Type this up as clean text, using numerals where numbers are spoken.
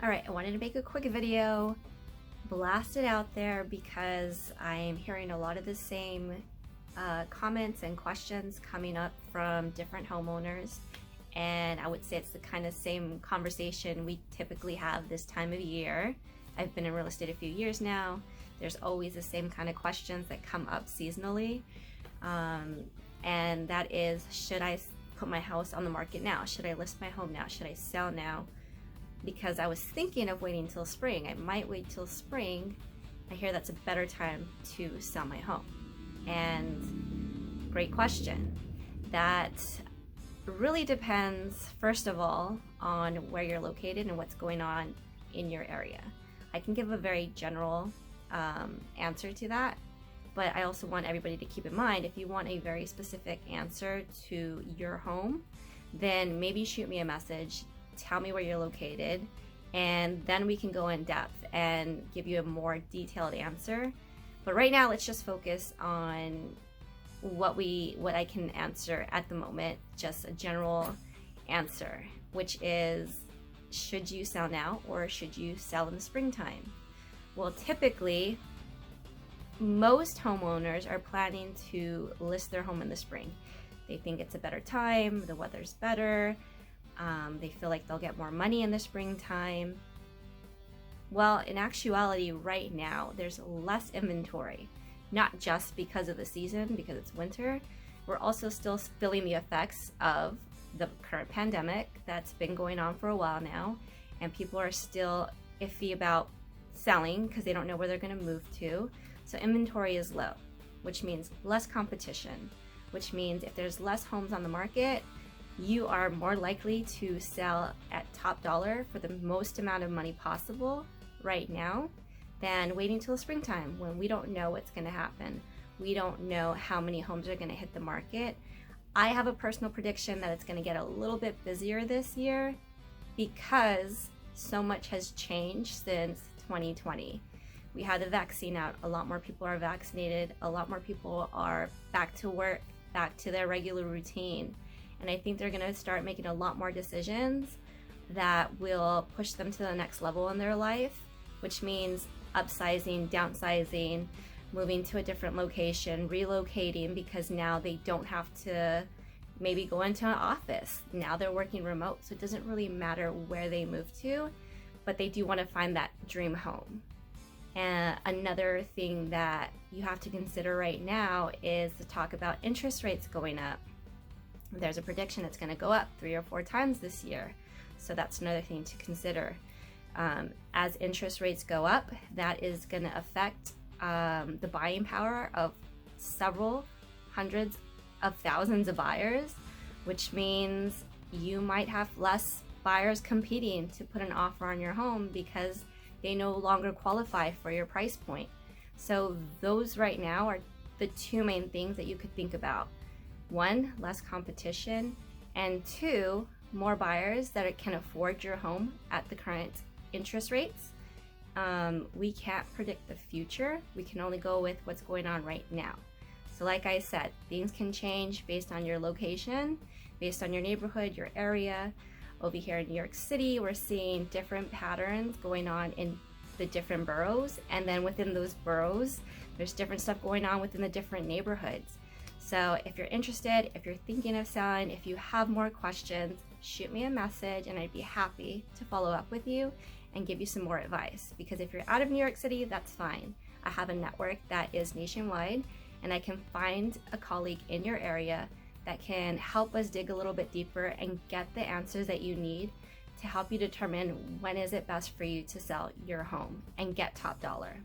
All right, I wanted to make a quick video, blast it out there because I'm hearing a lot of the same comments and questions coming up from different homeowners. And I would say it's the kind of same conversation we typically have this time of year. I've been in real estate a few years now. There's always the same kind of questions that come up seasonally. And that is, should I put my house on the market now? Should I list my home now? Should I sell now? Because I was thinking of waiting till spring. I might wait till spring. I hear that's a better time to sell my home. And great question. That really depends, first of all, on where you're located and what's going on in your area. I can give a very general answer to that, but I also want everybody to keep in mind, if you want a very specific answer to your home, then maybe shoot me a message, tell me where you're located, and then we can go in depth and give you a more detailed answer. But right now, let's just focus on what I can answer at the moment, just a general answer, which is, should you sell now or should you sell in the springtime? Well, typically, most homeowners are planning to list their home in the spring. They think it's a better time, the weather's better, they feel like they'll get more money in the springtime. Well, in actuality, right now, there's less inventory, not just because of the season, because it's winter. We're also still feeling the effects of the current pandemic that's been going on for a while now, and people are still iffy about selling because they don't know where they're going to move to. So inventory is low, which means less competition, which means if there's less homes on the market, you are more likely to sell at top dollar for the most amount of money possible right now than waiting till the springtime when we don't know what's going to happen. We don't know how many homes are going to hit the market. I have a personal prediction that it's going to get a little bit busier this year because so much has changed since 2020. We had the vaccine out, a lot more people are vaccinated, a lot more people are back to work, back to their regular routine. And I think they're going to start making a lot more decisions that will push them to the next level in their life, which means upsizing, downsizing, moving to a different location, relocating, because now they don't have to maybe go into an office. Now they're working remote, so it doesn't really matter where they move to, but they do want to find that dream home. And another thing that you have to consider right now is to talk about interest rates going up. There's a prediction it's going to go up 3 or 4 times this year. So that's another thing to consider. As interest rates go up, that is going to affect the buying power of several hundreds of thousands of buyers, which means you might have less buyers competing to put an offer on your home because they no longer qualify for your price point. So those right now are the 2 main things that you could think about. 1, less competition, and 2, more buyers that can afford your home at the current interest rates. We can't predict the future. We can only go with what's going on right now. So like I said, things can change based on your location, based on your neighborhood, your area. Over here in New York City, we're seeing different patterns going on in the different boroughs, and then within those boroughs, there's different stuff going on within the different neighborhoods. So if you're interested, if you're thinking of selling, if you have more questions, shoot me a message and I'd be happy to follow up with you and give you some more advice. Because if you're out of New York City, that's fine. I have a network that is nationwide, and I can find a colleague in your area that can help us dig a little bit deeper and get the answers that you need to help you determine when is it best for you to sell your home and get top dollar.